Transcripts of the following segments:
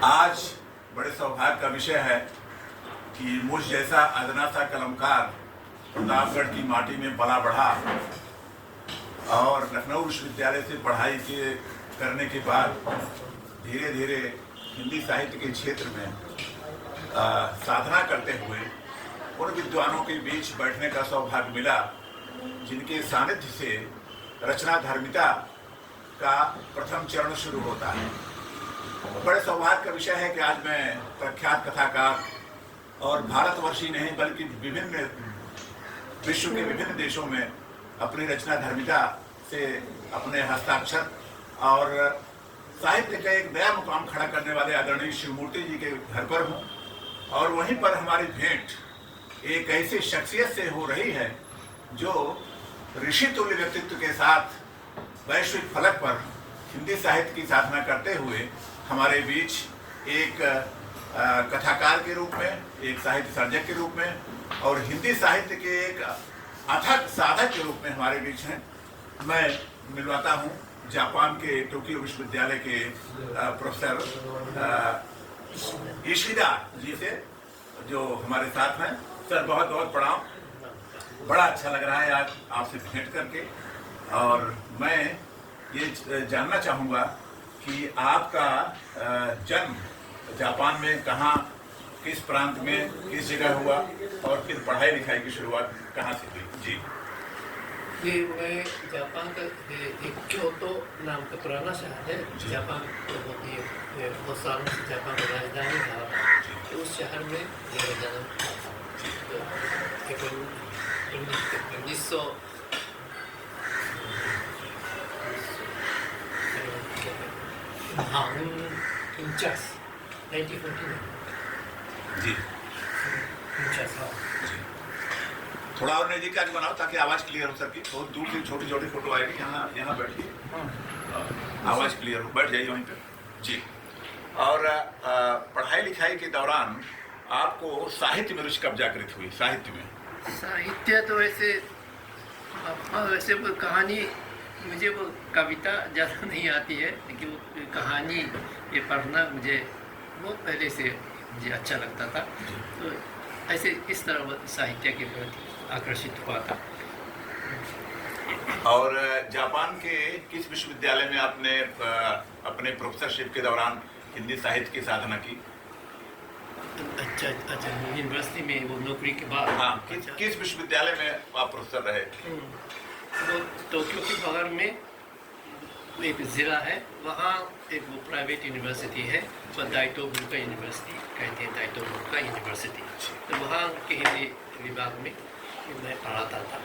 आज बड़े सौभाग्य का विषय है कि मुझ जैसा अदना सा कलमकार प्रतापगढ़ की माटी में पला बढ़ा और लखनऊ विश्वविद्यालय से पढ़ाई करने के बाद धीरे धीरे हिंदी साहित्य के क्षेत्र में साधना करते हुए उन विद्वानों के बीच बैठने का सौभाग्य मिला जिनके सानिध्य से रचना धर्मिता का प्रथम चरण शुरू होता है। बड़े सौभाग्य का विषय है कि आज मैं प्रख्यात कथाकार और भारतवर्ष ही नहीं बल्कि विभिन्न विश्व के विभिन्न देशों में अपनी रचना धर्मिता से अपने हस्ताक्षर और साहित्य का एक नया मुकाम खड़ा करने वाले आदरणीय शिवमूर्ति जी के घर पर हूँ और वहीं पर हमारी भेंट एक ऐसी शख्सियत से हो रही है जो ऋषि तुल्य व्यक्तित्व के साथ वैश्विक फलक पर हिंदी साहित्य की साधना करते हुए हमारे बीच एक कथाकार के रूप में, एक साहित्य सर्जक के रूप में और हिंदी साहित्य के एक अथक साधक के रूप में हमारे बीच हैं। मैं मिलवाता हूँ जापान के टोक्यो विश्वविद्यालय के प्रोफेसर ईशिदा जी से जो हमारे साथ हैं। सर बहुत बहुत प्रणाम, बड़ा अच्छा लग रहा है आज आपसे भेंट करके और मैं ये जानना चाहूँगा कि आपका जन्म जापान में कहाँ, किस प्रांत में, किस जगह हुआ और फिर पढ़ाई लिखाई की शुरुआत कहाँ से हुई? जी ये मैं जापान का एक क्योतो नाम का पुराना शहर है। जापान बहुत सालों से जापान का राजधानी था, तो उस शहर में मेरा जन्म केवल 1900 जी थोड़ा और नजदीक आज बनाओ ताकि आवाज क्लियर हो सके। बहुत दूर से छोटी छोटी फोटो आएगी, यहाँ बैठिए, आवाज क्लियर हो, बैठ जाइए वहीं पे। जी और पढ़ाई लिखाई के दौरान आपको साहित्य में रुचि कब जागृत हुई? साहित्य तो वैसे वो कहानी, मुझे वो कविता ज़्यादा नहीं आती है, लेकिन वो कहानी ये पढ़ना मुझे बहुत पहले से मुझे अच्छा लगता था, तो ऐसे इस तरह वो साहित्य के प्रति आकर्षित हुआ था। और जापान के किस विश्वविद्यालय में आपने अपने प्रोफेसरशिप के दौरान हिंदी साहित्य की साधना की? अच्छा, यूनिवर्सिटी में वो नौकरी के बाद। हाँ, किस विश्वविद्यालय में आप प्रोफेसर रहे? वो टोक्यो के बगल में एक ज़िला है, वहाँ एक वो प्राइवेट यूनिवर्सिटी है, वो दाइतो बुका यूनिवर्सिटी कहते हैं, दाइतो बुका यूनिवर्सिटी। तो वहाँ के हिंदी विभाग में मैं पढ़ाता था।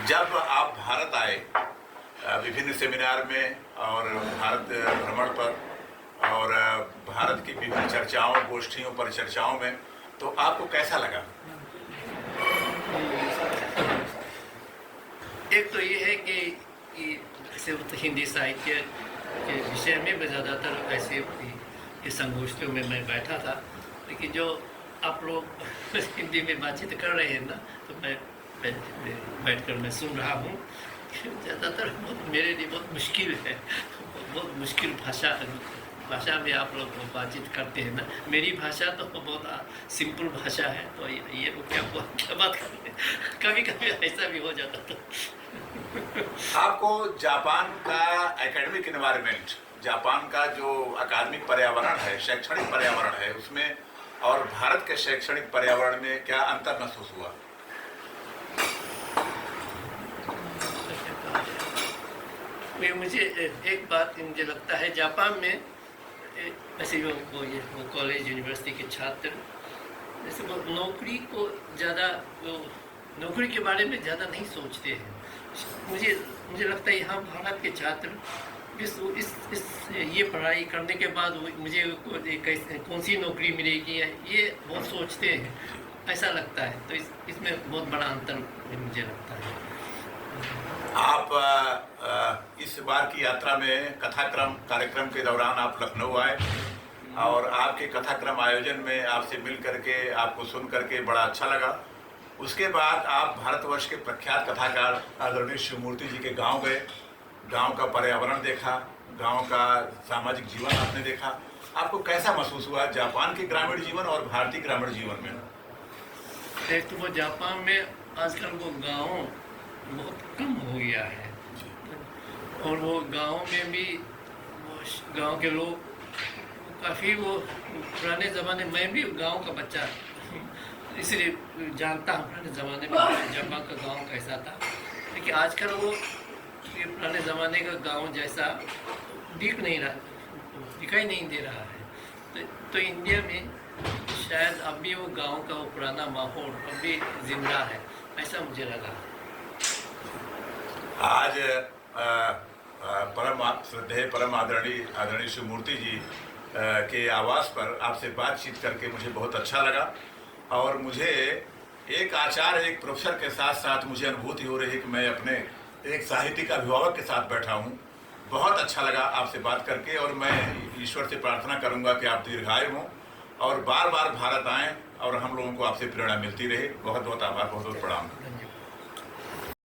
जब आप भारत आए विभिन्न सेमिनार में और भारत भ्रमण पर और भारत की विभिन्न चर्चाओं, गोष्ठियों, परिचर्चाओं में, तो आपको कैसा लगा? एक तो ये है कि ऐसे हिंदी साहित्य के विषय में मैं ज़्यादातर ऐसे ये संगोष्ठियों में मैं बैठा था, लेकिन जो आप लोग हिंदी में बातचीत कर रहे हैं ना, तो मैं बैठकर मैं सुन रहा हूँ। ज़्यादातर मेरे लिए बहुत मुश्किल है, बहुत मुश्किल भाषा में आप लोग बातचीत करते हैं ना। मेरी भाषा तो बहुत सिंपल भाषा है, तो ये क्या बात करते हैं, कभी कभी ऐसा भी हो जाता था। आपको जापान का एकेडमिक एनवायरनमेंट, जापान का जो अकादमिक पर्यावरण है, शैक्षणिक पर्यावरण है, उसमें और भारत के शैक्षणिक पर्यावरण में क्या अंतर महसूस हुआ? मुझे एक बात मुझे लगता है, जापान में ऐसे वो कॉलेज यूनिवर्सिटी के छात्र जैसे वो नौकरी को ज़्यादा, नौकरी के बारे में ज़्यादा नहीं सोचते हैं। मुझे लगता है यहाँ भारत के छात्र इस ये पढ़ाई करने के बाद मुझे कौन सी नौकरी मिलेगी ये बहुत सोचते हैं, ऐसा लगता है। तो इसमें बहुत बड़ा अंतर मुझे लगता है। आप इस बार की यात्रा में कार्यक्रम के दौरान आप लखनऊ आए और आपके कथाक्रम आयोजन में आपसे मिल करके, आपको सुन करके बड़ा अच्छा लगा। उसके बाद आप भारतवर्ष के प्रख्यात कथाकार आदरणीय शिवमूर्ति जी के गांव गए, गांव का पर्यावरण देखा, गांव का सामाजिक जीवन आपने देखा, आपको कैसा महसूस हुआ जापान के ग्रामीण जीवन और भारतीय ग्रामीण जीवन में? एक तो वो जापान में आजकल वो गांव बहुत कम हो गया है, और वो गांव में भी वो गांव के लोग काफ़ी वो पुराने ज़माने में भी गांव का बच्चा इसलिए जानता हूँ पुराने ज़माने में जापान का गांव कैसा था। लेकिन आजकल वो ये पुराने ज़माने का गांव जैसा दिखाई नहीं दे रहा है। तो इंडिया में शायद अब भी वो गांव का वो पुराना माहौल अब भी जिंदा है, ऐसा मुझे लगा। आज परम श्रद्धेय परम आदरणीय श्री मूर्ति जी के आवास पर आपसे बातचीत करके मुझे बहुत अच्छा लगा, और मुझे एक आचार्य एक प्रोफेसर के साथ साथ मुझे अनुभूति हो रही है कि मैं अपने एक साहित्यिक अभिभावक के साथ बैठा हूँ। बहुत अच्छा लगा आपसे बात करके, और मैं ईश्वर से प्रार्थना करूँगा कि आप दीर्घायु हों और बार बार भारत आएँ और हम लोगों को आपसे प्रेरणा मिलती रहे। बहुत बहुत आभार, बहुत बहुत प्रणाम।